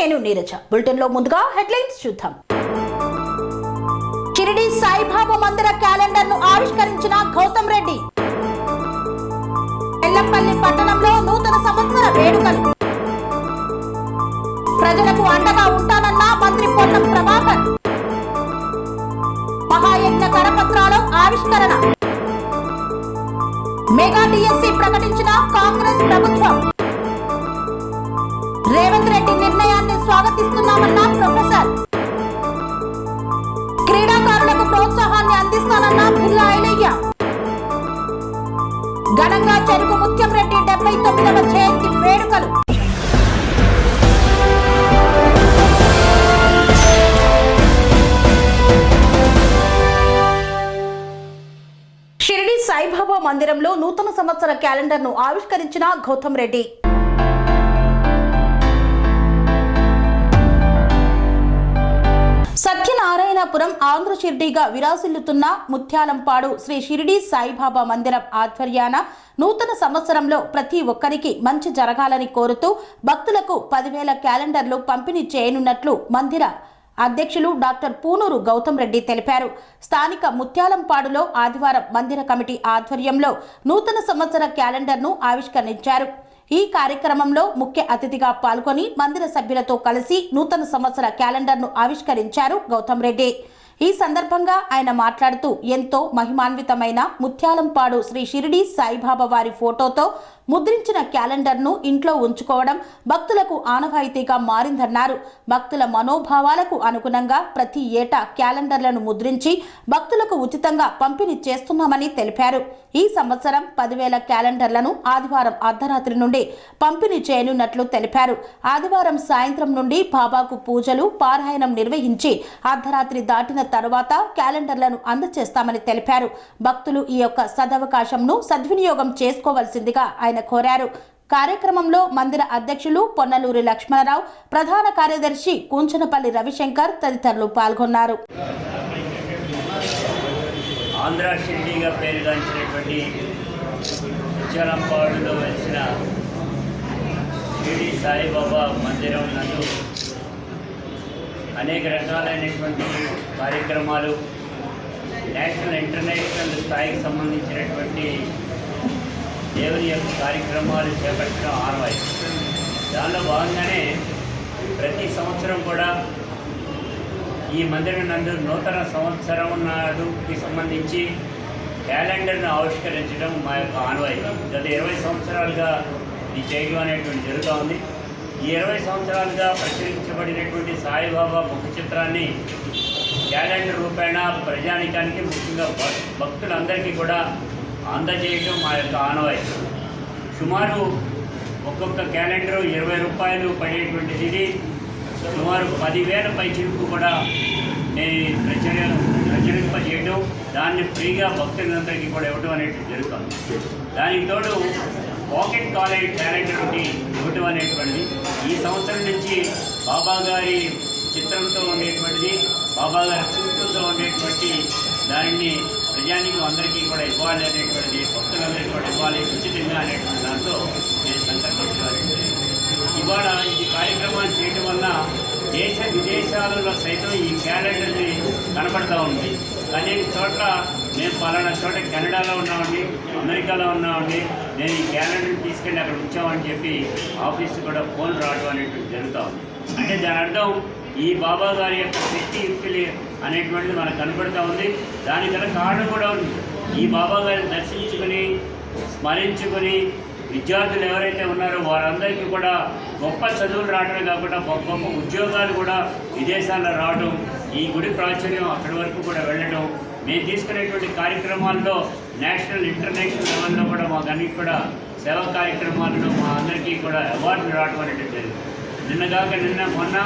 నేను నీరజ. బులెటిన్ లో ముందుగా హెడ్లైన్స్ చూద్దాం. షిరిడి సాయిబాబా మందిర క్యాలెండర్ ను ఆవిష్కరించిన గౌతమ్ రెడ్డి. ఎల్లంపల్లి పట్టణంలో నూతన సంవత్సర వేడుకలు. ప్రజలకు అండగా ఉంటానన్న మంత్రి పొన్నం ప్రభాకర్. మహాయజ్ఞ కరపత్రాల ఆవిష్కరణ. మెగా డిఎస్సి ప్రకటించిన కాంగ్రెస్ ప్రభుత్వం. రేవంత్ రెడ్డి నిర్ణయాన్ని స్వాగతిస్తున్నామన్న ప్రొఫెసర్. క్రీడాకారులకు ప్రోత్సాహాన్ని అందిస్తానన్న బిర్లా ఐలయ్య. ఘనంగా చెరుకు ముత్యం రెడ్డి 79వ జయంతి వేడుకలు. షిరిడి సాయిబాబా మందిరంలో నూతన సంవత్సర క్యాలెండర్ ను ఆవిష్కరించిన గౌతమ్ రెడ్డి. సత్యనారాయణపురం ఆంధ్ర షిరిడిగా విరాసిల్లుతున్న ముత్యాలంపాడు శ్రీ షిరిడి సాయిబాబా మందిరం ఆధ్వర్యాన నూతన సంవత్సరంలో ప్రతి ఒక్కరికి మంచి జరగాలని కోరుతూ భక్తులకు 10,000 క్యాలెండర్లు పంపిణీ చేయనున్నట్లు మందిర అధ్యక్షులు డాక్టర్ పూనూరు గౌతమ్ రెడ్డి తెలిపారు. స్థానిక ముత్యాలంపాడులో ఆదివారం మందిర కమిటీ ఆధ్వర్యంలో నూతన సంవత్సర క్యాలెండర్ను ఆవిష్కరించారు. ఈ కార్యక్రమంలో ముఖ్య అతిథిగా పాల్గొని మందిర సభ్యులతో కలిసి నూతన సంవత్సర క్యాలెండర్ను ఆవిష్కరించారు గౌతమ్ రెడ్డి. ఈ సందర్భంగా ఆయన మాట్లాడుతూ ఎంతో మహిమాన్వితమైన ముత్యాలంపాడు శ్రీ షిరిడి సాయిబాబా వారి ఫోటోతో ముద్రించిన క్యాలెండర్ను ఇంట్లో ఉంచుకోవడం భక్తులకు ఆనవాయితీగా మారిందన్నారు. భక్తుల మనోభావాలకు అనుగుణంగా ప్రతి ఏటా క్యాలెండర్లను ముద్రించి భక్తులకు ఉచితంగా పంపిణీ చేస్తున్నామని తెలిపారు. ఈ సంవత్సరం 10,000 క్యాలెండర్లను ఆదివారం అర్ధరాత్రి నుండి పంపిణీ చేయనున్నట్లు తెలిపారు. ఆదివారం సాయంత్రం నుండి బాబాకు పూజలు పారాయణం నిర్వహించి అర్ధరాత్రి దాటిన తరువాత క్యాలెండర్లను అందజేస్తామని తెలిపారు. భక్తులు ఈ యొక్క సదవకాశంను సద్వినియోగం చేసుకోవాల్సిందిగా ఆయన కోరారు. కార్యక్రమంలో మందిర అధ్యక్షులు పొన్నలూరి లక్ష్మణరావు, ప్రధాన కార్యదర్శి కూంచనపల్లి రవిశంకర్ తదితరులు పాల్గొన్నారు. ఆంధ్ర షిరిడిగా పేరుగాంచినటువంటి ముత్యాలంపాడులో వెలిసిన షిరిడి సాయిబాబా మందిరం నందు అనేక రకాలైనటువంటి కార్యక్రమాలు నేషనల్ ఇంటర్నేషనల్ స్థాయికి సంబంధించినటువంటి దేవుని యొక్క కార్యక్రమాలు చేపట్టడం ఆనవాయి. దానిలో భాగంగానే ప్రతి సంవత్సరం కూడా ఈ మందిరం నందు నూతన సంవత్సరం నాడుకి సంబంధించి క్యాలెండర్ను ఆవిష్కరించడం మా యొక్క ఆనవాయి. గత 20 సంవత్సరాలుగా ఈ చేయడం అనేటువంటి జరుగుతూ ఉంది. ఈ 20 సంవత్సరాలుగా ప్రచురించబడినటువంటి సాయిబాబా ముఖ చిత్రాన్ని క్యాలెండర్ రూపేణ ప్రజానికానికి ముఖ్యంగా భక్తులందరికీ కూడా అందజేయడం మా యొక్క ఆనవాయి. సుమారు ఒక్కొక్క క్యాలెండరు 20 రూపాయలు పడేటువంటిది. ఇది సుమారు 10,000 పైచిలకు కూడా నేను ప్రచురింపజేయడం, దాన్ని ఫ్రీగా భక్తులందరికీ కూడా ఇవ్వడం అనేటువంటి జరుగుతుంది. దానికి తోడు పాకెట్ కాలేజ్ క్యాలెండర్ ఒకటి ఇవ్వటం అనేటువంటిది ఈ సంవత్సరం నుంచి బాబా గారి చిత్రంతో ఉండేటువంటిది, బాబా గారి చూపుతో ఉండేటువంటి దానిని ప్రజానికి అందరికీ కూడా ఇవ్వాలి అనేటువంటిది, భక్తులందరికీ కూడా ఇవ్వాలి ఉచితంగా అనేటువంటి దాంతో నేను సంకల్పించాను. ఇవాళ ఈ కార్యక్రమాలు చేయడం వల్ల దేశ విదేశాలలో సైతం ఈ క్యాలెండర్ని కనపడతా ఉంది. అనేక చోట్ల మేము పలానా చోట కెనడాలో ఉన్నామండి, అమెరికాలో ఉన్నామండి, నేను ఈ క్యాలెండర్ని తీసుకెళ్ళి అక్కడ ఉంచామని చెప్పి ఆఫీస్ కూడా ఫోన్ రావడం అనేటువంటి జరుగుతూ ఉంది. అంటే దాని అర్థం ఈ బాబా గారి యొక్క శక్తి యుక్తులు అనేటువంటిది మనకు కనపడుతూ ఉంది. దానికన్నా కారణం కూడా ఉంది. ఈ బాబా గారిని దర్శించుకొని స్మరించుకొని విద్యార్థులు ఎవరైతే ఉన్నారో వారందరికీ కూడా గొప్ప చదువులు రావడమే కాకుండా గొప్ప గొప్ప ఉద్యోగాలు కూడా విదేశాల్లో రావడం, ఈ గుడి ప్రాచుర్యం అక్కడి వరకు కూడా వెళ్ళడం, మేము తీసుకునేటువంటి కార్యక్రమాల్లో నేషనల్ ఇంటర్నేషనల్ లెవెల్లో కూడా మాకు అన్నిటి కూడా సేవా కార్యక్రమాల్లో మా అందరికీ కూడా అవార్డులు రావడం అనేటువంటిది. మొన్న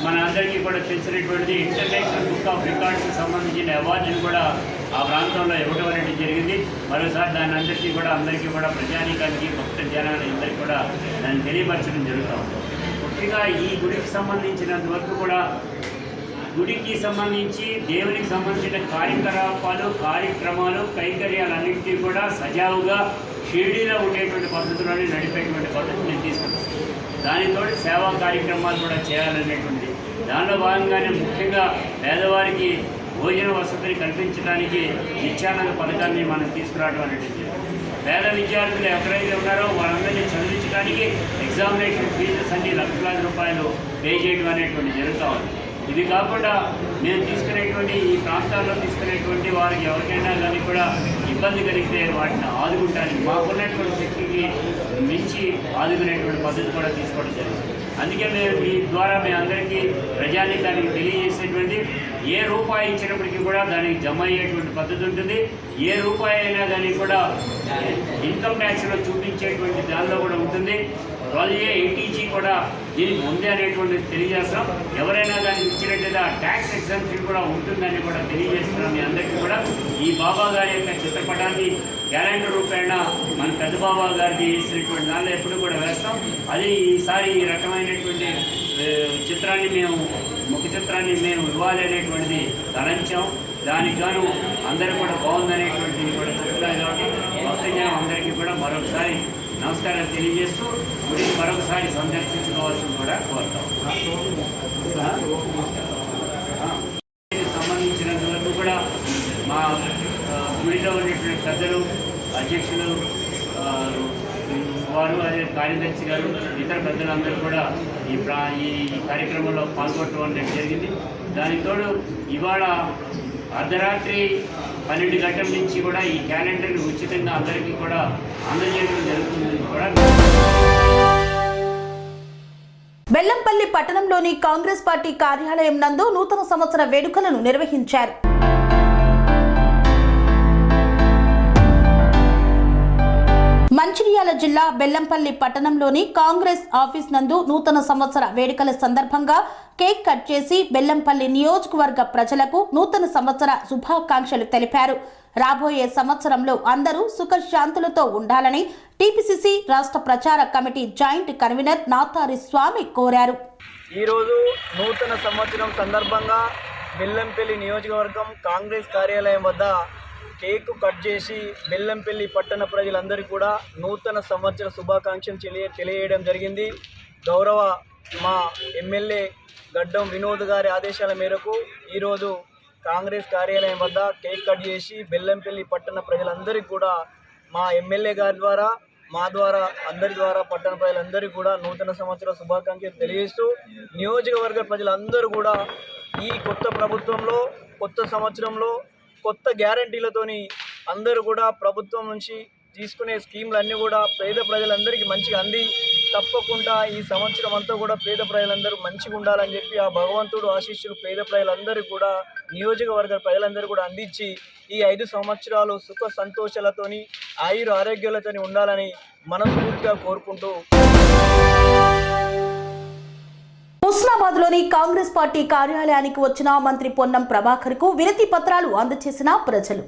మన అందరికీ కూడా తెలిసినటువంటిది ఇంటర్నేషనల్ బుక్ ఆఫ్ రికార్డ్స్కి సంబంధించిన అవార్డును కూడా ఆ ప్రాంతంలో ఇవ్వడం అనేది జరిగింది. మరోసారి దాని అందరికీ కూడా ప్రజానీకానికి భక్త జనాన్ని అందరికీ కూడా దాన్ని తెలియపరచడం జరుగుతుంది. ముఖ్యంగా ఈ గుడికి సంబంధించినంత వరకు కూడా గుడికి సంబంధించి దేవునికి సంబంధించిన కార్యక్రమాలు కైంకర్యాలన్నింటినీ కూడా సజావుగా షిరిడీలో ఉండేటువంటి పద్ధతులని నడిపేటువంటి పద్ధతి నేను తీసుకొస్తాను. దానితో సేవా కార్యక్రమాలు కూడా చేయాలనేటువంటి దానిలో భాగంగానే ముఖ్యంగా పేదవారికి భోజన వసతిని కల్పించడానికి నిత్యానంద పథకాన్ని మనం తీసుకురావడం అనేటువంటి పేద విద్యార్థులు ఎవరైతే ఉన్నారో వాళ్ళందరినీ చదివించడానికి ఎగ్జామినేషన్ ఫీజెస్ అన్ని లక్షలాది రూపాయలు పే చేయడం అనేటువంటి జరుగుతూ ఉంది. ఇది కాకుండా మేము తీసుకునేటువంటి ఈ ప్రాంతాల్లో తీసుకునేటువంటి వారికి ఎవరికైనా కానీ కూడా ఇబ్బంది కలిగితే వాటిని ఆదుకుంటానికి మాకున్నటువంటి శక్తికి మించి ఆదుకునేటువంటి పద్ధతి కూడా తీసుకోవడం జరిగింది. అందుకే మేము ఈ ద్వారా మీ అందరికీ ప్రజానీకానికి తెలియజేసేటువంటి ఏ రూపాయి ఇచ్చినప్పటికీ కూడా దానికి జమ అయ్యేటువంటి పద్ధతి ఉంటుంది. ఏ రూపాయి అయినా కానీ కూడా ఇన్కమ్ ట్యాక్స్లో చూపించేటువంటి దానిలో కూడా ఉంటుంది. 12A 80G కూడా దీనికి ఉంది అనేటువంటి తెలియజేస్తాం. ఎవరైనా దానికి ఇచ్చినట్టుగా ట్యాక్స్ ఎగ్జామ్షన్ కూడా ఉంటుందని కూడా తెలియజేస్తున్నాం. మీ అందరికీ కూడా ఈ బాబా గారి యొక్క చిత్రపటాన్ని క్యాలెండర్ రూపేణ మన పెద్ద బాబా గారికి వేసినటువంటి దానిలో ఎప్పుడు కూడా వేస్తాం. అది ఈసారి ఈ రకమైనటువంటి చిత్రాన్ని ముఖ చిత్రాన్ని మేము ఇవ్వాలి అనేటువంటిది తలంచాం. దానికి గాను అందరూ కూడా బాగుందనేటువంటిది కూడా చెప్తారు. కాబట్టి భక్తజనం అందరికీ కూడా మరొకసారి నమస్కారం తెలియజేస్తూ గుడిని మరొకసారి సందర్శించుకోవాల్సింది కూడా కోరుతాం. సంబంధించినంత వరకు కూడా మా గుడిలో ఉన్నటువంటి పెద్దలు, అధ్యక్షులు వారు, అదే కార్యదర్శి గారు, ఇతర పెద్దలందరూ కూడా ఈ కార్యక్రమంలో పాల్గొనడం జరిగింది. దానికి తోడు ఇవాళ అర్ధరాత్రి 12 గంటల నుంచి కూడా ఈ క్యాలెండర్ని ఉచితంగా అందరికీ కూడా అందజేయడం జరుగుతుందని కూడా. బెల్లంపల్లి పట్టణంలోని కాంగ్రెస్ పార్టీ కార్యాలయం నందు నూతన సంవత్సర వేడుకలను నిర్వహించారు. మంచిర్యాల జిల్లా బెల్లంపల్లి పట్టణంలోని కాంగ్రెస్ ఆఫీస్ నందు నూతన సంవత్సర వేడుకల సందర్భంగా కేక్ కట్ చేసి బెల్లంపల్లి నియోజకవర్గ ప్రజలకు నూతన సంవత్సర శుభాకాంక్షలు తెలిపారు. రాబోయే సంవత్సరంలో అందరూ సుఖశాంతులతో ఉండాలని టీపీసీసీ రాష్ట్ర ప్రచార కమిటీ జాయింట్ కన్వీనర్ నాతారి స్వామి కోరారు. ఈరోజు నూతన సంవత్సరం సందర్భంగా బెల్లంపల్లి నియోజకవర్గం కాంగ్రెస్ కార్యాలయం వద్ద కేక్ కట్ చేసి బెల్లంపల్లి పట్టణ ప్రజలందరికీ కూడా నూతన సంవత్సర శుభాకాంక్షలు తెలియజేయడం జరిగింది. గౌరవ మా ఎమ్మెల్యే గడ్డం వినోద్ గారి ఆదేశాల మేరకు ఈరోజు కాంగ్రెస్ కార్యాలయం వద్ద కేక్ కట్ చేసి బెల్లంపల్లి పట్టణ ప్రజలందరికీ కూడా మా ఎమ్మెల్యే గారి ద్వారా, మా ద్వారా, అందరి ద్వారా పట్టణ ప్రజలందరికీ కూడా నూతన సంవత్సర శుభాకాంక్షలు తెలియజేస్తూ నియోజకవర్గ ప్రజలందరూ కూడా ఈ కొత్త ప్రభుత్వంలో, కొత్త సంవత్సరంలో కొత్త గ్యారంటీలతోని అందరూ కూడా ప్రభుత్వం నుంచి తీసుకునే స్కీమ్లన్నీ కూడా పేద ప్రజలందరికీ మంచిగా అంది తప్పకుండా ఈ సంవత్సరం అంతా కూడా పేద ప్రజలందరూ మంచిగా ఉండాలని చెప్పి ఆ భగవంతుడు ఆశీస్సులు పేద ప్రజలందరూ కూడా నియోజకవర్గ ప్రజలందరూ కూడా అందించి ఈ 5 సంవత్సరాలు సుఖ సంతోషాలతోని ఆయుర ఆరోగ్యాలతోని ఉండాలని మనస్ఫూర్తిగా కోరుకుంటూ. హుస్నాబాద్ లోని కాంగ్రెస్ పార్టీ కార్యాలయానికి వచ్చిన మంత్రి పొన్నం ప్రభాకర్ కు వినతి పత్రాలు అందజేసిన ప్రజలు.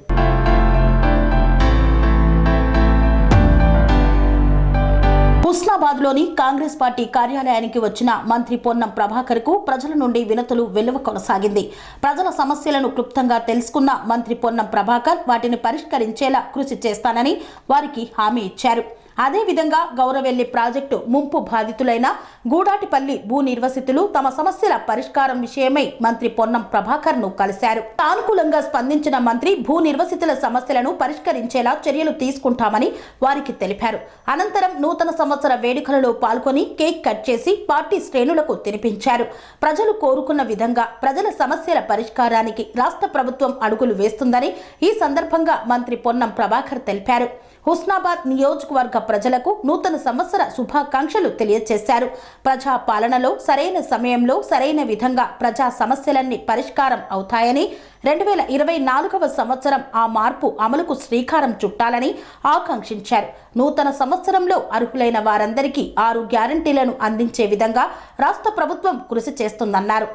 హుస్నాబాద్ లోని కాంగ్రెస్ పార్టీ కార్యాలయానికి వచ్చిన మంత్రి పొన్నం ప్రభాకర్ కు ప్రజల నుండి వినతులు వెలువ కొనసాగింది. ప్రజల సమస్యలను క్లుప్తంగా తెలుసుకున్న మంత్రి పొన్నం ప్రభాకర్ వాటిని పరిష్కరించేలా కృషి చేస్తానని వారికి హామీ ఇచ్చారు. అదేవిధంగా గౌరవెల్లి ప్రాజెక్టు ముంపు బాధితులైన గూడాటిపల్లి భూ నిర్వసితులు తమ సమస్యల పరిష్కారం విషయమై మంత్రి పొన్నం ప్రభాకర్ ను కలిశారు. సానుకూలంగా స్పందించిన మంత్రి భూ నిర్వసితుల సమస్యలను పరిష్కరించేలా చర్యలు తీసుకుంటామని వారికి తెలిపారు. అనంతరం నూతన సంవత్సర వేడుకలలో పాల్గొని కేక్ కట్ చేసి పార్టీ శ్రేణులకు తినిపించారు. ప్రజలు కోరుకున్న విధంగా ప్రజల సమస్యల పరిష్కారానికి రాష్ట్ర ప్రభుత్వం అడుగులు వేస్తుందని ఈ సందర్భంగా మంత్రి పొన్నం ప్రభాకర్ తెలిపారు. హుస్నాబాద్ నియోజకవర్గ ప్రజలకు నూతన సంవత్సర శుభాకాంక్షలు తెలియజేశారు. ప్రజా పాలనలో సరైన సమయంలో సరైన విధంగా ప్రజా సమస్యలన్నీ పరిష్కారం అవుతాయని 2024వ సంవత్సరం ఆ మార్పు అమలుకు శ్రీకారం చుట్టాలని ఆకాంక్షించారు. నూతన సంవత్సరంలో అర్హులైన వారందరికీ 6 గ్యారంటీలను అందించే విధంగా రాష్ట్ర ప్రభుత్వం కృషి చేస్తుందన్నారు.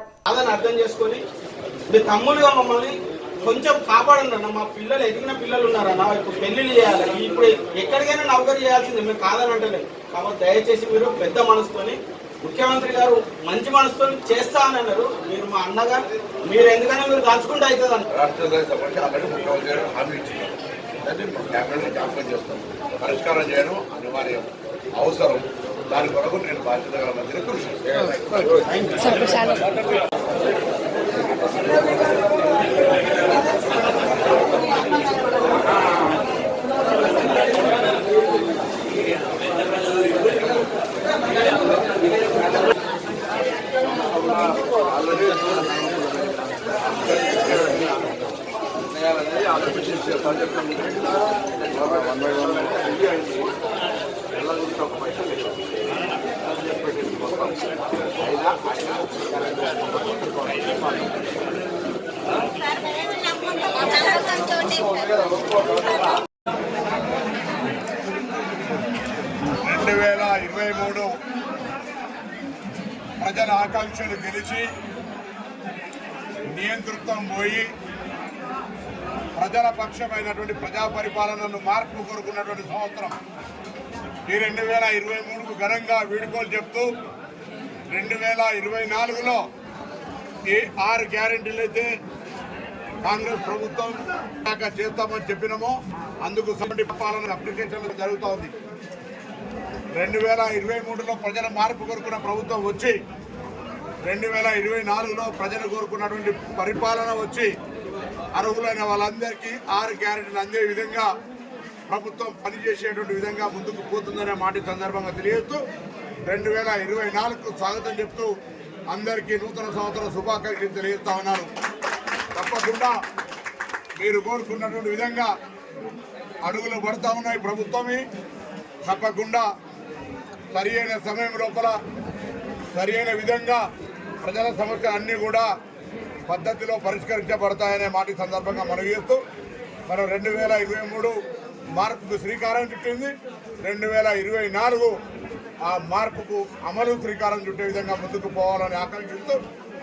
కొంచెం కాపాడండి అన్న, మా పిల్లలు ఎదిగిన పిల్లలు ఉన్నారన్న, ఇప్పుడు పెళ్లిళ్ళు చేయాలి, ఇప్పుడు ఎక్కడికైనా నౌకరీ చేయాల్సిందే, మేము కాదని అంటలేదు. కాబట్టి దయచేసి మీరు పెద్ద మనసుతోని, ముఖ్యమంత్రి గారు మంచి మనసుతో చేస్తా అని అన్నారు. మీరు మా అన్నగా, మీరు ఎందుకైనా మీరు దాచుకుంటే అవుతుంది అన్న. పరిష్కారం చేయడం అనివార్యం, అవసరం. దాని కొరకు నేను బాధ్యతగా మంత్రి కృషి చేస్తాను. ప్రజల ఆకాంక్షలు గెలిచి నియంతృత్వం పోయి ప్రజల పక్షమైనటువంటి ప్రజా పరిపాలనను మార్పు కోరుకున్నటువంటి సంవత్సరం ఈ 2023కు ఘనంగా వీడుకోలు చెప్తూ 2024లో ఈ 6 గ్యారెంటీలు అయితే కాంగ్రెస్ ప్రభుత్వం చేస్తామని చెప్పినామో అందుకు పాలన అప్లికేషన్లు జరుగుతూ ఉంది. 2023లో ప్రజల మార్పు కోరుకున్న ప్రభుత్వం వచ్చి 2024లో ప్రజలు కోరుకున్నటువంటి పరిపాలన వచ్చి అర్హులైన వాళ్ళందరికీ 6 గ్యారెంటీలు అందే విధంగా ప్రభుత్వం పనిచేసేటువంటి విధంగా ముందుకు పోతుందనే మాట సందర్భంగా తెలియజేస్తూ 2024కు స్వాగతం చెప్తూ అందరికీ నూతన సంవత్సర శుభాకాంక్షలు తెలియజేస్తా ఉన్నాను. తప్పకుండా మీరు కోరుకున్నటువంటి విధంగా అడుగులు పడతా ఉన్నాయి ప్రభుత్వమే. తప్పకుండా సరి అయిన సమయం లోపల సరి అయిన విధంగా ప్రజల సమస్యలు అన్నీ కూడా పద్ధతిలో పరిష్కరించబడతాయనే మాట సందర్భంగా మనవి చేస్తూ మనం 2023 మార్పుకు శ్రీకారం చుట్టింది. 2024 ఆ మార్పుకు అమలు శ్రీకారం చుట్టే విధంగా ముందుకు పోవాలని ఆకాంక్షిస్తూ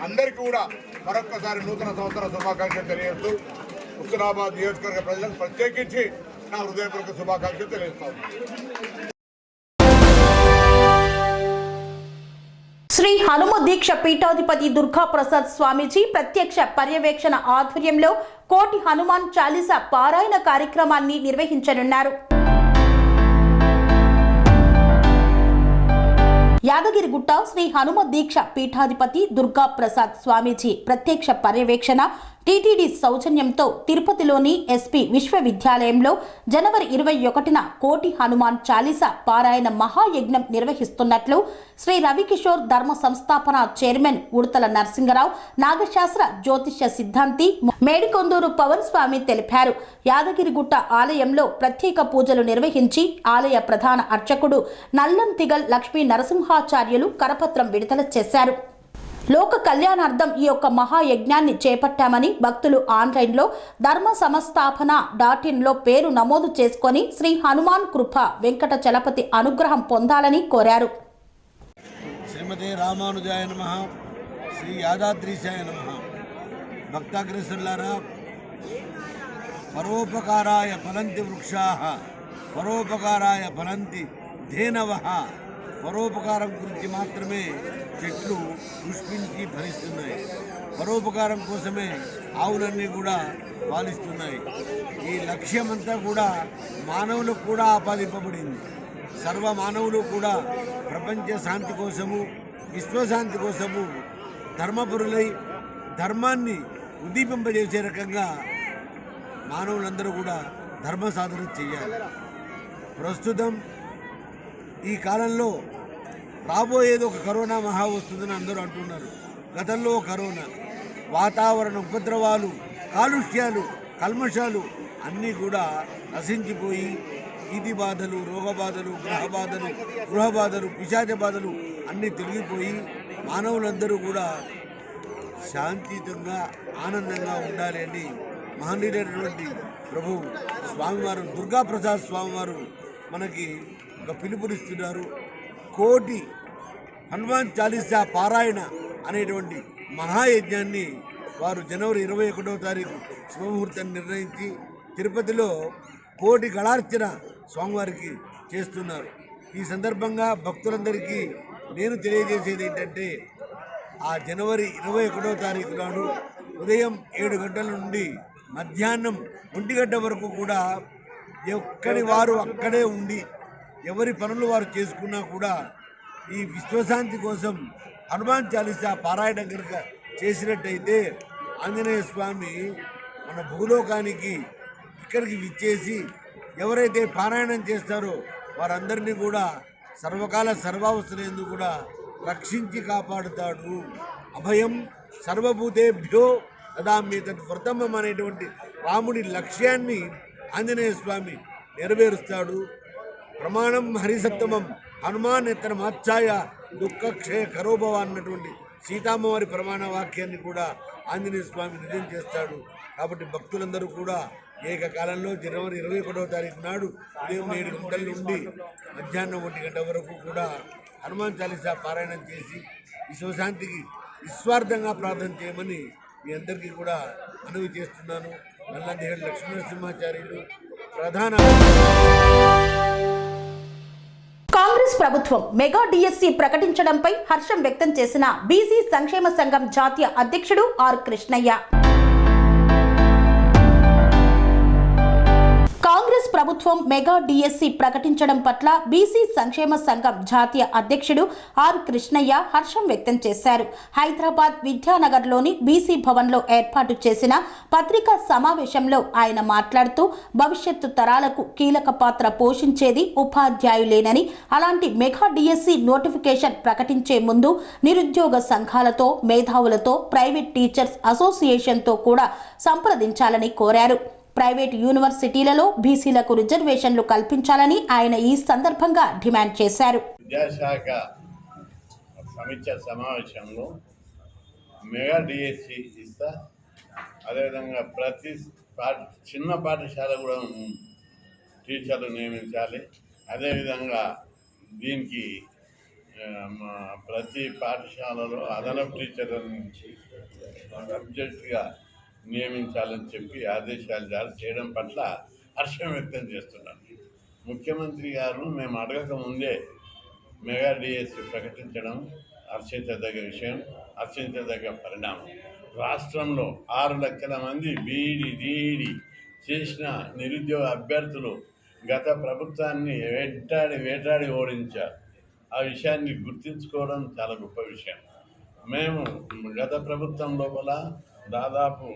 అందరికీ కూడా మరొక్కసారి నూతన సంవత్సర శుభాకాంక్షలు తెలియజేస్తూ హుస్నాబాద్ నియోజకవర్గ ప్రజలకు ప్రత్యేకించి నా హృదయపూర్వక శుభాకాంక్షలు తెలియజేస్తాను. శ్రీ హనుమ దీక్ష పీఠాధిపతి దుర్గా ప్రసాద్ స్వామీజీ ప్రత్యక్ష పర్యవేక్షణ ఆధ్వర్యంలో కోటి హనుమాన్ చాలీసా పారాయణ కార్యక్రమాన్ని నిర్వహించనున్నారు. యాదగిరిగుట్ట శ్రీ హనుమ దీక్ష పీఠాధిపతి దుర్గా ప్రసాద్ స్వామీజీ ప్రత్యక్ష పర్యవేక్షణ టీటీడీ సౌజన్యంతో తిరుపతిలోని ఎస్పీ విశ్వవిద్యాలయంలో జనవరి 21న కోటి హనుమాన్ చాలీసా పారాయణ మహాయజ్ఞం నిర్వహిస్తున్నట్లు శ్రీ రవికిషోర్ ధర్మ సంస్థాపన చైర్మన్ ఉడతల నరసింగరావు, నాగశాస్త్ర జ్యోతిష్య సిద్ధాంతి మేడికొందూరు పవన్ స్వామి తెలిపారు. యాదగిరిగుట్ట ఆలయంలో ప్రత్యేక పూజలు నిర్వహించి ఆలయ ప్రధాన అర్చకుడు నల్లంతిగల్ లక్ష్మీ నరసింహాచార్యులు కరపత్రం విడుదల చేశారు. లోక కళ్యాణార్థం ఈ యొక్క మహాయజ్ఞాన్ని చేపట్టామని భక్తులు ఆన్లైన్లో ధర్మ సంస్థాపన.in పేరు నమోదు చేసుకొని శ్రీ హనుమాన్ కృప వెంకట చలపతి అనుగ్రహం పొందాలని కోరారు. శ్రీమతే రామానుజాయ నమః, శ్రీ యాదాద్రీశాయ నమః. భక్తాగ్రేసులారా, పరోపకారాయ ఫలంతి వృక్షాః, పరోపకారాయ ఫలంతి ధేనవః. పరోపకారం గురించి మాత్రమే చెట్లు పుష్పించి భరిస్తున్నాయి. పరోపకారం కోసమే ఆవులన్నీ కూడా పాలిస్తున్నాయి. ఈ లక్ష్యమంతా కూడా మానవులకు కూడా ఆపాదింపబడింది. సర్వ మానవులు కూడా ప్రపంచ శాంతి కోసము, విశ్వశాంతి కోసము ధర్మపరులై ధర్మాన్ని ఉద్దీపింపజేసే రకంగా మానవులందరూ కూడా ధర్మ సాధన చేయాలి. ప్రస్తుతం ఈ కాలంలో రాబోయేది ఒక కరోనా మహా వస్తుందని అందరూ అంటున్నారు. గతంలో కరోనా, వాతావరణ ఉపద్రవాలు, కాలుష్యాలు, కల్మషాలు అన్నీ కూడా నశించిపోయి ఈది బాధలు, రోగ బాధలు, గృహ బాధలు, పిశాచ బాధలు అన్నీ తొలగిపోయి మానవులందరూ కూడా శాంతియుతంగా ఆనందంగా ఉండాలి అని మహనీయుడైనటువంటి ప్రభు స్వామివారు దుర్గా ప్రసాద్ స్వామివారు మనకి ఒక పిలుపునిస్తున్నారు. కోటి హనుమాన్ చాలీసా పారాయణ అనేటువంటి మహాయజ్ఞాన్ని వారు జనవరి 21వ తారీఖు శుభముహూర్తాన్ని నిర్ణయించి తిరుపతిలో కోటి గళార్చన స్వామివారికి చేస్తున్నారు. ఈ సందర్భంగా భక్తులందరికీ నేను తెలియజేసేది ఏంటంటే, ఆ జనవరి 21వ తారీఖు నాడు ఉదయం 7 గంటల నుండి మధ్యాహ్నం 1 గంట వరకు కూడా ఎక్కడి వారు అక్కడే ఉండి ఎవరి పనులు వారు చేసుకున్నా కూడా ఈ విశ్వశాంతి కోసం హనుమాన్ చాలీసా పారాయణం కనుక చేసినట్టయితే ఆంజనేయ స్వామి మన భూలోకానికి ఇక్కడికి విచ్చేసి ఎవరైతే పారాయణం చేస్తారో వారందరినీ కూడా సర్వకాల సర్వావస్థలందు కూడా రక్షించి కాపాడుతాడు. అభయం సర్వభూతేభ్యో దదామ్యేతత్ వ్రతమం అనేటువంటి రాముడి లక్ష్యాన్ని ఆంజనేయ స్వామి నెరవేరుస్తాడు. ప్రమాణం హరిసత్తమం హనుమాన్ ఎత్తన మాచ్ఛాయ దుఃఖక్షయ కరోభవ అన్నటువంటి సీతామ్మవారి ప్రమాణ వాక్యాన్ని కూడా ఆంజనేయ స్వామి నిజం చేస్తాడు. కాబట్టి భక్తులందరూ కూడా ఏకకాలంలో జనవరి 21వ తారీఖు నాడు ఉదయం 7 గంటల నుండి మధ్యాహ్నం 1 గంట వరకు కూడా హనుమాన్ చాలీసా పారాయణం చేసి విశ్వశాంతికి నిస్వార్థంగా ప్రార్థన చేయమని మీ అందరికీ కూడా మనవి చేస్తున్నాను. నల్లందిగడ్డ లక్ష్మీనరసింహాచార్యులు ప్రధాన. కాంగ్రెస్ ప్రభుత్వం మెగా డిఎస్సి ప్రకటించడంపై హర్షం వ్యక్తం చేసిన బీసీ సంక్షేమ సంఘం జాతీయ అధ్యక్షుడు ఆర్ కృష్ణయ్య. కాంగ్రెస్ ప్రభుత్వం మెగా డిఎస్సి ప్రకటించడం పట్ల బీసీ సంక్షేమ సంఘం జాతీయ అధ్యక్షుడు ఆర్ కృష్ణయ్య హర్షం వ్యక్తం చేశారు. హైదరాబాద్ విద్యానగర్లోని బీసీ భవన్లో ఏర్పాటు చేసిన పత్రికా సమావేశంలో ఆయన మాట్లాడుతూ భవిష్యత్తు తరాలకు కీలక పాత్ర పోషించేది ఉపాధ్యాయులేనని, అలాంటి మెగా డిఎస్సి నోటిఫికేషన్ ప్రకటించే ముందు నిరుద్యోగ సంఘాలతో, మేధావులతో, ప్రైవేట్ టీచర్స్ అసోసియేషన్తో కూడా సంప్రదించాలని కోరారు. ప్రైవేట్ యూనివర్సిటీలలో బీసీలకు రిజర్వేషన్లు కల్పించాలని ఆయన ఈ సందర్భంగా డిమాండ్ చేశారు. విద్యాశాఖ సమీక్ష సమావేశంలో మెగా డిఎస్సి ఇస్తా, అదేవిధంగా ప్రతి చిన్న పాఠశాల కూడా టీచర్లు నియమించాలి. అదేవిధంగా దీనికి ప్రతి పాఠశాలలో అదనపు టీచర్లను సబ్జెక్టుగా నియమించాలని చెప్పి ఆదేశాలు జారీ చేయడం పట్ల హర్షం వ్యక్తం చేస్తున్నాను. ముఖ్యమంత్రి గారు మేము అడగక ముందే మెగా డిఎస్సి ప్రకటించడం హర్షించదగ్గ విషయం, హర్షించదగ్గ పరిణామం. రాష్ట్రంలో 6 లక్షల మంది బీఈడి, డిఈడి చేసిన నిరుద్యోగ అభ్యర్థులు గత ప్రభుత్వాన్ని వేటాడి ఓడించారు. ఆ విషయాన్ని గుర్తించుకోవడం చాలా గొప్ప విషయం. మేము గత ప్రభుత్వం లోపల దాదాపు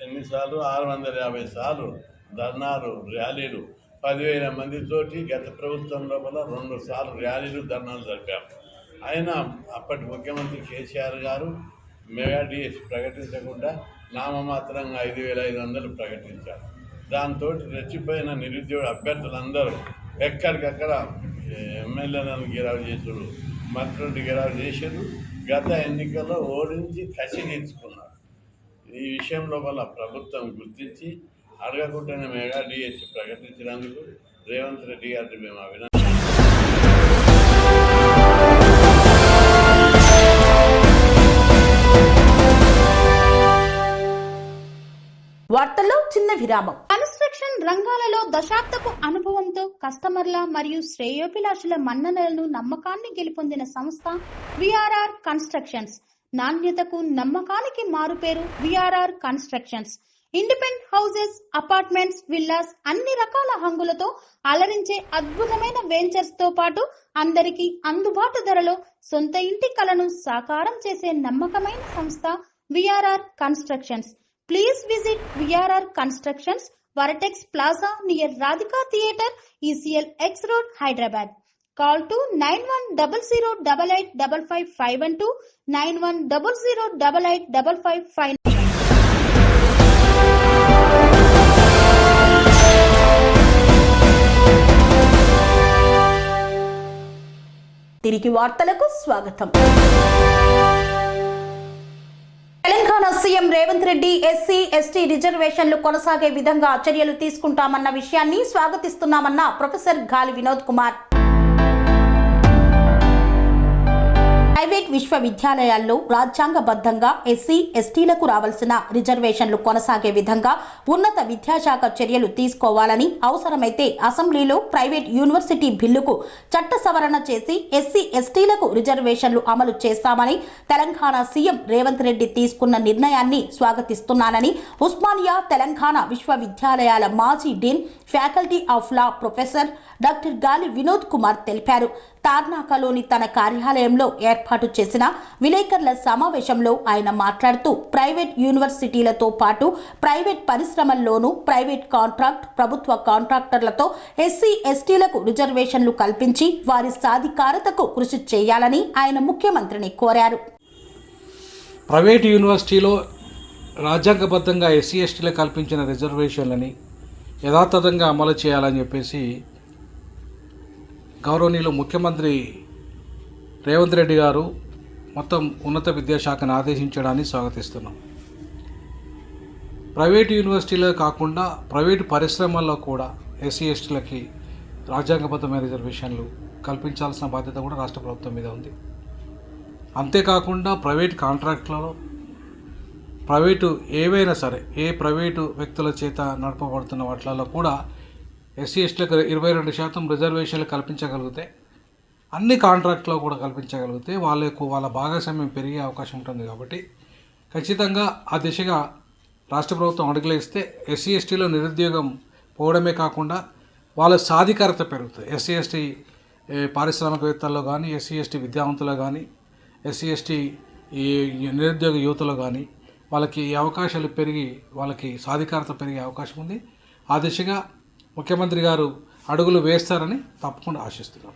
ఎన్నిసార్లు 650 సార్లు ధర్నాలు, ర్యాలీలు 10,000 మందితోటి గత ప్రభుత్వం లోపల 2 సార్లు ర్యాలీలు, ధర్నాలు జరిపాము. అయినా అప్పటి ముఖ్యమంత్రి కేసీఆర్ గారు మెగా డిఎస్సి ప్రకటించకుండా నామమాత్రంగా 5,500 ప్రకటించారు. దాంతో రెచ్చిపోయిన నిరుద్యోగ అభ్యర్థులందరూ ఎక్కడికక్కడ ఎమ్మెల్యేలను గిరావు చేసుడు, మంత్రులు గిరావు చేసారు. గత ఎన్నికల్లో ఓడించి కసి తీర్చుకున్నారు. ఈ విషయం లోపల ప్రభుత్వం గుర్తించి అడగకుండానే మెగా డిఎస్సి ప్రకటించినందుకు రేవంత్ రెడ్డి గారిని మేము అభినందిస్తున్నాం. వార్తల్లో చిన్న విరామం. కన్స్ట్రక్షన్ రంగాలలో దశాబ్దపు అనుభవంతో కస్టమర్ల మరియు శ్రేయోభిలాషుల మన్ననలను, నమ్మకాన్ని గెలుపొందిన సంస్థ విఆర్ఆర్ కన్స్ట్రక్షన్స్. నాణ్యతకు, నమ్మకానికి మారుపేరు VRR constructions. Independent houses, apartments, villas అన్ని రకాల హంగులతో అలరించే అద్భుతమైన వెంచర్స్ తో పాటు అందరికీ అందుబాటు ధరలో సొంత ఇంటి కలను సాకారం చేసే నమ్మకమైన సంస్థ VRR constructions. Please visit VRR Constructions, Varatex Plaza near Radhika Theatre, ECL X Road, Hyderabad. Call to 9100885552, 9100885559. తిరిగి వార్తలకు స్వాగతం. Telangana CM Revanth Reddy SC, ST రిజర్వేషన్లు కొనసాగే విధంగా చర్యలు తీసుకుంటామన్న విషయాన్ని స్వాగతిస్తున్నామన్న ప్రొఫెసర్ గాలి వినోద్ కుమార్. ప్రైవేట్ విశ్వవిద్యాలయాల్లో రాజ్యాంగబద్ధంగా ఎస్సీ, ఎస్టీలకు రావాల్సిన రిజర్వేషన్లు కొనసాగే విధంగా ఉన్నత విద్యాశాఖ చర్యలు తీసుకోవాలని, అవసరమైతే అసెంబ్లీలో ప్రైవేట్ యూనివర్సిటీ బిల్లుకు చట్ట సవరణ చేసి ఎస్సీ, ఎస్టీలకు రిజర్వేషన్లు అమలు చేస్తామని తెలంగాణ సీఎం రేవంత్ రెడ్డి తీసుకున్న నిర్ణయాన్ని స్వాగతిస్తున్నానని ఉస్మానియా తెలంగాణ విశ్వవిద్యాలయాల మాజీ dean, faculty of law professor doctor Gali Vinod Kumar తెలిపారు. తార్నాకలోని తన కార్యాలయంలో ఏర్పాటు చేసిన విలేకరుల సమావేశంలో ఆయన మాట్లాడుతూ ప్రైవేట్ యూనివర్సిటీలతో పాటు ప్రైవేట్ పరిశ్రమల్లోనూ ప్రైవేట్ కాంట్రాక్ట్, ప్రభుత్వ కాంట్రాక్టర్లతో ఎస్సీ ఎస్టీలకు రిజర్వేషన్లు కల్పించి వారి సాధికారతకు కృషి చేయాలని ఆయన ముఖ్యమంత్రిని కోరారు. ప్రైవేట్ యూనివర్సిటీలో రాజ్యాంగబద్ధంగా ఎస్సీ ఎస్టీలకు కల్పించిన రిజర్వేషన్లని యథాతథంగా అమలు చేయాలని చెప్పేసి గౌరవనీయులు ముఖ్యమంత్రి రేవంత్ రెడ్డి గారు మొత్తం ఉన్నత విద్యాశాఖను ఆదేశించడాన్ని స్వాగతిస్తున్నాం. ప్రైవేట్ యూనివర్సిటీలో కాకుండా ప్రైవేటు పరిశ్రమల్లో కూడా ఎస్సీ ఎస్టీలకి రాజ్యాంగబద్ధమైన రిజర్వేషన్లు కల్పించాల్సిన బాధ్యత కూడా రాష్ట్ర ప్రభుత్వం మీద ఉంది. అంతేకాకుండా ప్రైవేట్ కాంట్రాక్ట్లలో ప్రైవేటు ఏవైనా సరే ఏ ప్రైవేటు వ్యక్తుల చేత నడపబడుతున్న వాటిలలో కూడా ఎస్సీ ఎస్టీలకు 22% రిజర్వేషన్లు కల్పించగలిగితే, అన్ని కాంట్రాక్ట్లో కూడా కల్పించగలిగితే వాళ్ళ భాగస్వామ్యం పెరిగే అవకాశం ఉంటుంది. కాబట్టి ఖచ్చితంగా ఆ దిశగా రాష్ట్ర ప్రభుత్వం అడుగులేస్తే ఎస్సీ ఎస్టీలో నిరుద్యోగం పోవడమే కాకుండా వాళ్ళ సాధికారత పెరుగుతుంది. ఎస్సీ ఎస్టీ పారిశ్రామికవేత్తల్లో కానీ, ఎస్సీ ఎస్టీ విద్యావంతులు కానీ, ఎస్సీ ఎస్టీ నిరుద్యోగ యువతలో కానీ వాళ్ళకి ఈ అవకాశాలు పెరిగి వాళ్ళకి సాధికారత పెరిగే అవకాశం ఉంది. ఆ దిశగా ముఖ్యమంత్రి గారు అడుగులు వేస్తారని తప్పకుండా ఆశిస్తున్నాం.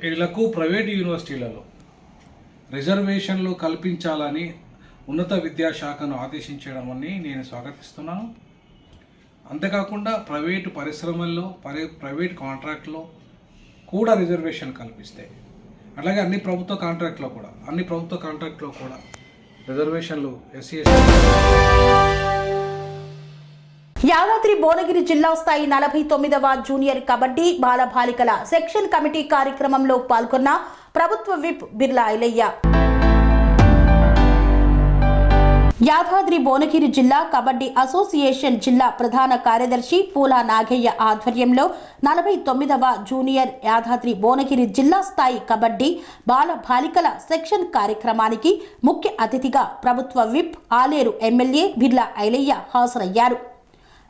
వీళ్లకు ప్రైవేట్ యూనివర్సిటీలలో రిజర్వేషన్లు కల్పించాలని ఉన్నత విద్యాశాఖను ఆదేశించడం అని నేను స్వాగతిస్తున్నాను. అంతేకాకుండా ప్రైవేటు పరిశ్రమల్లో ప్రైవేట్ కాంట్రాక్ట్లో కూడా రిజర్వేషన్ కల్పిస్తే, అలాగే అన్ని ప్రభుత్వ కాంట్రాక్ట్లో కూడా రిజర్వేషన్లు ఎస్సీ యాదాద్రి భువనగిరి జిల్లా స్థాయి 49వ జూనియర్ కబడ్డీ బాలబాలికల సెక్షన్ కమిటీ కార్యక్రమంలో పాల్గొన్న ప్రభుత్వ విప్ బిర్లా ఐలయ్య. యాదాద్రి భువనగిరి జిల్లా కబడ్డీ అసోసియేషన్ జిల్లా ప్రధాన కార్యదర్శి పూల నాగయ్య ఆధ్వర్యంలో 49వ జూనియర్ యాదాద్రి భువనగిరి జిల్లా స్థాయి కబడ్డీ బాలబాలికల సెక్షన్ కార్యక్రమానికి ముఖ్య అతిథిగా ప్రభుత్వ విప్ ఆలేరు ఎమ్మెల్యే బిర్లా ఐలయ్య హాజరయ్యారు.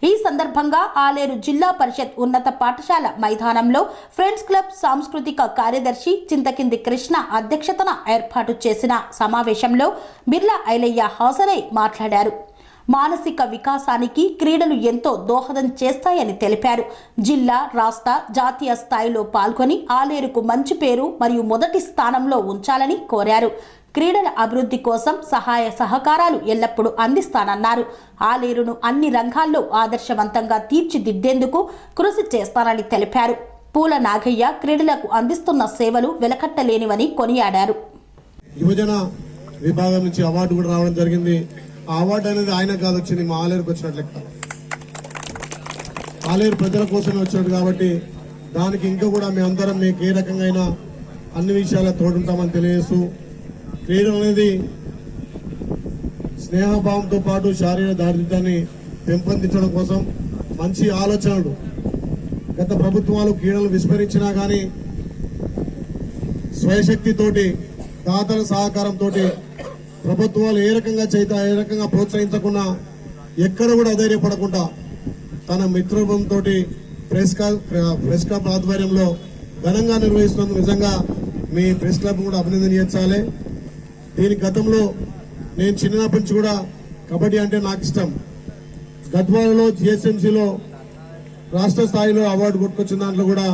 ఈ సందర్భంగా ఆలేరు జిల్లా పరిషత్ ఉన్నత పాఠశాల మైదానంలో ఫ్రెండ్స్ క్లబ్ సాంస్కృతిక కార్యదర్శి చింతకింది కృష్ణ అధ్యక్షతన ఏర్పాటు చేసిన సమావేశంలో బిర్లా ఐలయ్య హాజరై మాట్లాడారు. మానసిక వికాసానికి క్రీడలు ఎంతో దోహదం చేస్తాయని తెలిపారు. జిల్లా, రాష్ట్ర, జాతీయ స్థాయిలో పాల్గొని ఆలేరుకు మంచి పేరు మరియు మొదటి స్థానంలో ఉంచాలని కోరారు. క్రీడల అభివృద్ధి కోసం సహాయ సహకారాలు ఎల్లప్పుడూ అందిస్తానన్నారు. ఆలేరును అన్ని రంగాల్లో ఆదర్శవంతంగా తీర్చిదిద్దేందుకు కృషి చేస్తానని తెలిపారు. పూల నాగయ్య క్రీడలకు అందిస్తున్న సేవలు వెలకట్టలేనివని కొనియాడారు. యువజన విభాగం నుంచి అవార్డు కూడా రావడం జరిగింది. ఆ అవార్డు అనేది ఆయన కాదు వచ్చింది, మా ఆలేరుకు వచ్చినట్లు లెక్క. ఆలేరు ప్రజల కోసమే వచ్చినట్టు కాబట్టి దానికి ఇంకా కూడా మేమందరం మీకు ఏ రకంగా అన్ని విషయాల్లో తోడుంటామని తెలియజేస్తూ, క్రీడలు అనేది స్నేహభావంతో పాటు శారీరక దారిద్ర్యాన్ని పెంపొందించడం కోసం మంచి ఆలోచనలు గత ప్రభుత్వాలు క్రీడలు విస్మరించినా కానీ స్వయశక్తితోటి, దాతల సహకారంతో ప్రభుత్వాలు ఏ రకంగా ప్రోత్సహించకుండా ఎక్కడ కూడా అధైర్యపడకుండా తన మిత్రబృందంతో ప్రెస్ క్లబ్ ఆధ్వర్యంలో ఘనంగా నిర్వహిస్తున్నందుకు నిజంగా మీ ప్రెస్ క్లబ్ కూడా అభినందనీయించాలి. దీని గతంలో నేను చిన్నప్పటి నుంచి కూడా కబడ్డీ అంటే నాకు ఇష్టం. గద్వాలలో జిఎస్ఎంసీలో రాష్ట్ర స్థాయిలో అవార్డు కొట్టుకొచ్చిన దాంట్లో కూడా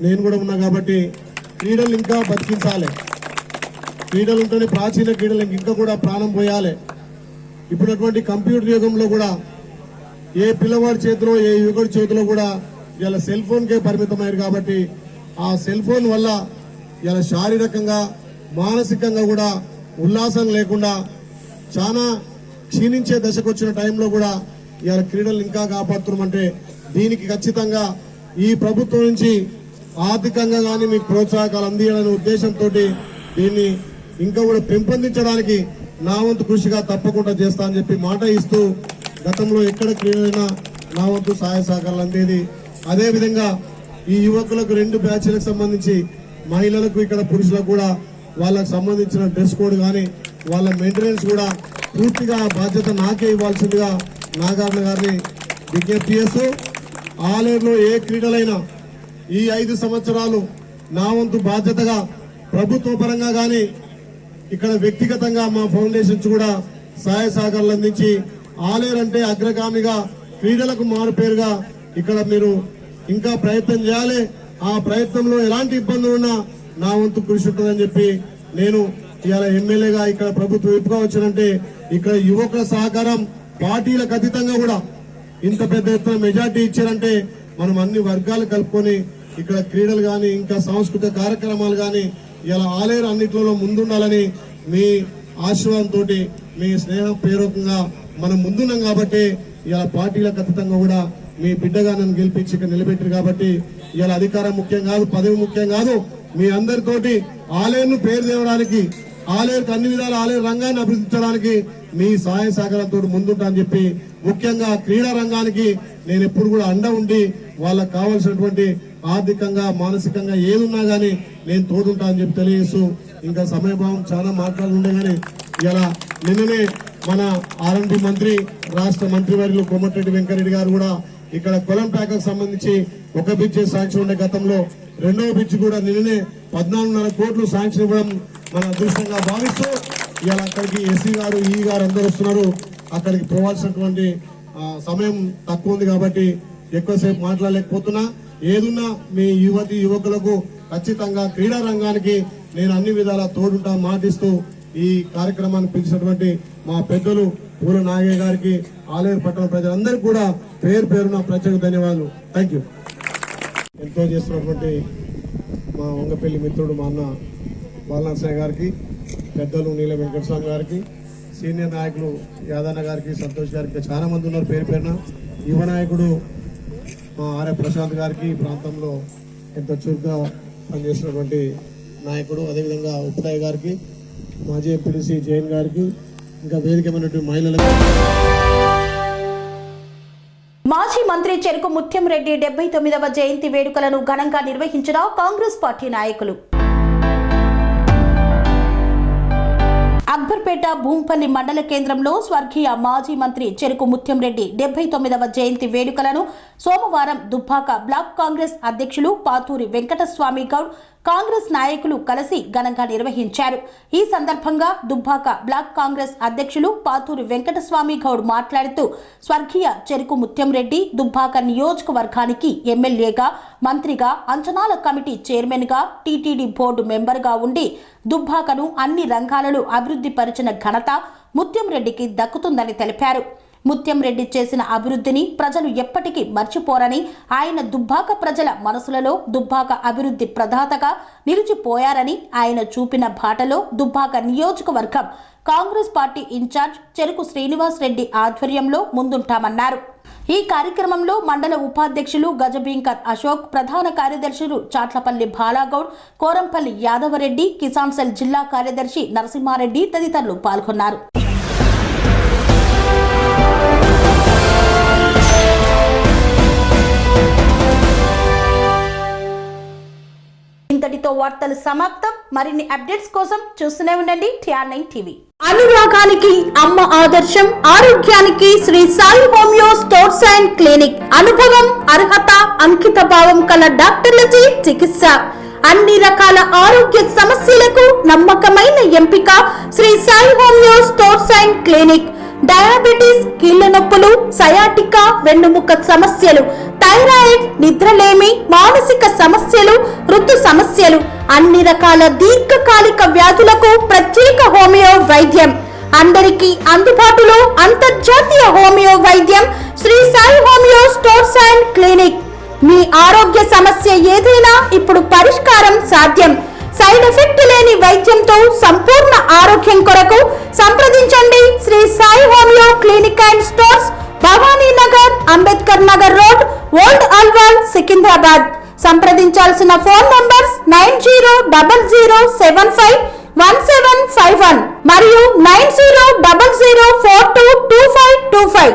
నేను కూడా ఉన్నా. కాబట్టి క్రీడలు ఇంకా బతికించాలి. క్రీడలు ఉంటేనే ప్రాచీన క్రీడలు ఇంకా కూడా ప్రాణం పోయాలి. ఇప్పుడున్నటువంటి కంప్యూటర్ యుగంలో కూడా ఏ పిల్లవాడి చేతిలో, ఏ యువకుడి చేతిలో కూడా ఇలా సెల్ ఫోన్కే పరిమితమయ్యారు. కాబట్టి ఆ సెల్ ఫోన్ వల్ల ఇలా శారీరకంగా, మానసికంగా కూడా ఉల్లాసం లేకుండా చాలా క్షీణించే దశకు వచ్చిన టైంలో కూడా ఇలా క్రీడలు ఇంకా కాపాడుతున్నామంటే దీనికి ఖచ్చితంగా ఈ ప్రభుత్వం నుంచి ఆర్థికంగా కానీ మీకు ప్రోత్సాహకాలు అందించాలనే ఉద్దేశంతో దీన్ని ఇంకా కూడా పెంపొందించడానికి నా వంతు కృషిగా తప్పకుండా చేస్తా అని చెప్పి మాట ఇస్తూ, గతంలో ఎక్కడ క్రీడలైనా నా వంతు సహాయ సహకారాలు అందేది. అదేవిధంగా ఈ యువకులకు 2 బ్యాచ్లకు సంబంధించి మహిళలకు, ఇక్కడ పురుషులకు కూడా వాళ్ళకు సంబంధించిన డ్రెస్ కోడ్ కానీ వాళ్ళ మెయింటెనెన్స్ కూడా పూర్తిగా బాధ్యత నాకే ఇవ్వాల్సిందిగా నాగార్జున గారిని విజ్ఞప్తి చేస్తూ, ఆలేరులో ఏ క్రీడలైనా ఈ 5 సంవత్సరాలు నా వంతు బాధ్యతగా ప్రభుత్వ పరంగా కానీ ఇక్కడ వ్యక్తిగతంగా మా ఫౌండేషన్స్ కూడా సహాయ సహకారాలు అందించి ఆలేరు అంటే అగ్రగామిగా క్రీడలకు మారుపేరుగా ఇక్కడ మీరు ఇంకా ప్రయత్నం చేయాలి. ఆ ప్రయత్నంలో ఎలాంటి ఇబ్బందులు ఉన్నా నా వంతు కృషి ఉంటుందని చెప్పి నేను ఇవాళ ఎమ్మెల్యేగా ఇక్కడ ప్రభుత్వం వైపుగా వచ్చినంటే ఇక్కడ యువకుల సహకారం పార్టీలకు అతీతంగా కూడా ఇంత పెద్ద ఎత్తున మెజార్టీ ఇచ్చారంటే మనం అన్ని వర్గాలు కలుపుకొని ఇక్కడ క్రీడలు కానీ ఇంకా సాంస్కృతిక కార్యక్రమాలు కానీ ఇలా ఆలేరు అన్నిట్లలో ముందుండాలని మీ ఆశీర్వాదంతో మీ స్నేహం ప్రేరకంగా మనం ముందున్నాం కాబట్టి ఇలా పార్టీలకు అతీతంగా కూడా మీ బిడ్డగా నన్ను గెలిపించి ఇక్కడ నిలబెట్టారు కాబట్టి ఇలా అధికారం ముఖ్యం కాదు, పదవి ముఖ్యం కాదు. మీ అందరితోటి ఆలేరును పేరు తేవడానికి, ఆలేరుకు అన్ని విధాల ఆలేరు రంగాన్ని అభివృద్ధించడానికి మీ సహాయ సహకారంతో ముందుంటా అని చెప్పి ముఖ్యంగా క్రీడా రంగానికి నేను ఎప్పుడు కూడా అండ ఉండి వాళ్ళకు కావాల్సినటువంటి ఆర్థికంగా మానసికంగా ఏదున్నా గానీ నేను తోడుంటా అని చెప్పి తెలియజేస్తూ ఇంకా సమయభావం చాలా మాట్లాడుతుండే గానీ ఇలా నిన్ననే మన ఆర్ఎండ్బి మంత్రి రాష్ట్ర మంత్రివర్యులు కోమటిరెడ్డి వెంకరెడ్డి గారు కూడా ఇక్కడ కొలంపేటకు సంబంధించి ఒక బ్రిడ్జ్ శాంక్షన్ ఉండే గతంలో రెండవ బ్రిడ్జ్ కూడా నిన్ననే 14.5 కోట్లు శాంక్షన్ ఇవ్వడం మన అదృష్టంగా భావిస్తూ ఇలా అక్కడికి ఎస్సీ గారు ఈ గారు అందరూ వస్తున్నారు. అక్కడికి పోవాల్సినటువంటి సమయం తక్కువ ఉంది కాబట్టి ఎక్కువసేపు మాట్లాడలేకపోతున్నా. ఏదున్నా మీ యువతి యువకులకు ఖచ్చితంగా క్రీడా రంగానికి నేను అన్ని విధాలా తోడుంటా మాటిస్తూ ఈ కార్యక్రమాన్ని పిలిచినటువంటి మా పెద్దలు పూల నాగయ్య గారికి, ఆలేరు పట్టణ ప్రజలందరికీ కూడా పేరు పేరున ప్రత్యేక ధన్యవాదాలు. Thank you. ఎంతో చేస్తున్నటువంటి మా వంగపల్లి మిత్రుడు మా అన్న బాలనాథ్ గారికి, పెద్దలు నీల వెంకటస్వామి గారికి, సీనియర్ నాయకులు యాదన్న గారికి, సంతోష్ గారికి, చాలా మంది ఉన్నారు పేరు పేరున. యువ నాయకుడు మా ఆర్య ప్రశాంత్ గారికి, ఈ ప్రాంతంలో ఎంతో చురుగ్గా పనిచేసినటువంటి నాయకుడు, అదేవిధంగా ఉప్పుడాయ్ గారికి, మాజీ ఎంపీడీసీ జైన్ గారికి, ఇంకా వేదికమైనటువంటి మహిళలకు. మాజీ మంత్రి చెరుకు ముత్యం రెడ్డి 79వ జయంతి వేడుకలను ఘనంగా నిర్వహించిన కాంగ్రెస్ పార్టీ నాయకులు. అక్బర్పేట భూంపల్లి మండల కేంద్రంలో స్వర్గీయ మాజీ మంత్రి చెరుకు ముత్యం రెడ్డి 79వ జయంతి వేడుకలను సోమవారం దుబ్బాక బ్లాక్ కాంగ్రెస్ అధ్యక్షులు పాతూరి వెంకటస్వామి గౌడ్, కాంగ్రెస్ నాయకులు కలిసి ఘనంగా నిర్వహించారు. ఈ సందర్భంగా దుబ్బాక బ్లాక్ కాంగ్రెస్ అధ్యక్షులు పాతూరి వెంకటస్వామి గౌడ్ మాట్లాడుతూ స్వర్గీయ చెరుకు ముత్యం రెడ్డి దుబ్బాక నియోజకవర్గానికి ఎమ్మెల్యేగా, మంత్రిగా, అంచనాల కమిటీ చైర్మన్గా, టీటీడీ బోర్డు మెంబర్గా ఉండి దుబ్బాకను అన్ని రంగాలలో అభివృద్ధి పరిచిన ఘనత ముత్యం రెడ్డికి దక్కుతుందని తెలిపారు. ముత్యం రెడ్డి చేసిన అభివృద్ధిని ప్రజలు ఎప్పటికీ మర్చిపోరని, ఆయన దుబ్బాక ప్రజల మనసులలో దుబ్బాక అభివృద్ధి ప్రదాతగా నిలిచిపోయారని, ఆయన చూపిన బాటలో దుబ్బాక నియోజకవర్గం కాంగ్రెస్ పార్టీ ఇన్ఛార్జ్ చెరుకు శ్రీనివాస్ రెడ్డి ఆధ్వర్యంలో ముందుంటామన్నారు. ఈ కార్యక్రమంలో మండల ఉపాధ్యక్షులు గజబీంకర్ అశోక్, ప్రధాన కార్యదర్శులు చాట్లపల్లి బాలాగౌడ్, కోరంపల్లి యాదవరెడ్డి, కిసాన్ సెల్ జిల్లా కార్యదర్శి నరసింహారెడ్డి తదితరులు పాల్గొన్నారు. ఇంతటితో వార్తలు సమాప్తం. మరిన్ని అప్డేట్స్ కోసం చూస్తూనే ఉండండి TR9 టీవీ. అనురాగానికి అమ్మ ఆదర్శం, ఆరోగ్యానికి Shri Sai homeo stores and clinic. అనుభవం, అర్హత, అంకిత భావం కల డాక్టర్లచే చికిత్స. అన్ని రకాల ఆరోగ్య సమస్యలకు నమ్మకమైన ఎంపిక Shri Sai homeo stores and clinic. Diabetes, కీళ్ల నొప్పులు, సయాటికా, వెన్నుముక్క సమస్యలు, థైరాయిడ్, నిద్రలేమి, మానసిక సమస్యలు, ఋతు సమస్యలు, అన్ని రకాల దీర్ఘకాలిక వ్యాధులకు ప్రత్యేక హోమియో వైద్యం. అందరికీ అందుబాటులో అంతర్జాతీయ హోమియో వైద్యం Shri Sai homeo stores and clinic. మీ ఆరోగ్య సమస్య ఏదైనా ఇప్పుడు పరిష్కారం సాధ్యం. సైడ్ ఎఫెక్ట్ లేని వైద్యంతో సంపూర్ణ ఆరోగ్యం కొరకు సంప్రదించండి Shri Sai homeo clinic and stores, Bhavani Nagar, Ambedkar Nagar road, old Alwal, Secunderabad. సంప్రదించాల్సిన ఫోన్ నంబర్స్ 9000751751 మరియు 9000422525.